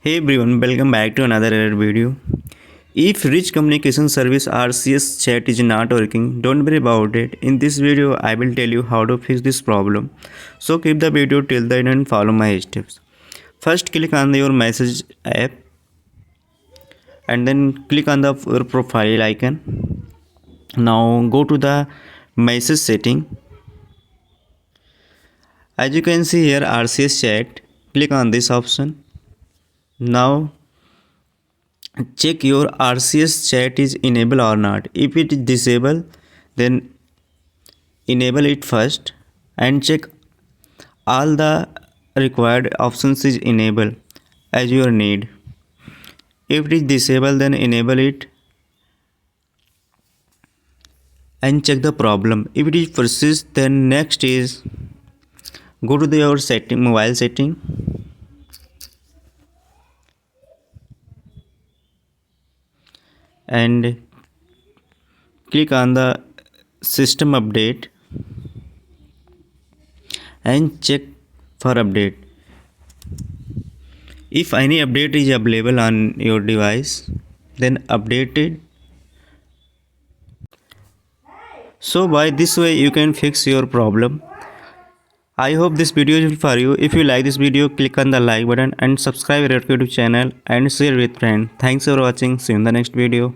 Hey everyone, welcome back to another error video. If Rich Communication Service RCS Chat is not working, don't worry about it. In this video, I will tell you how to fix this problem. So keep the video till the end and follow my steps. First, click on your message app and then click on your profile icon. Now go to the message setting. As you can see here, RCS Chat. Click on this option. Now check your RCS chat is enabled or not. If it is disabled, then enable it first and check all the required options is enabled as your need. If it is disabled, then enable it and check the problem. If it is persist, then next is go to your setting, mobile setting, and click on the system update and check for update. If any update is available on your device, then update it. So by this way you can fix your problem. I hope this video is useful for you. If you like this video, click on the like button and subscribe to our YouTube channel and share with friends. Thanks for watching. See you in the next video.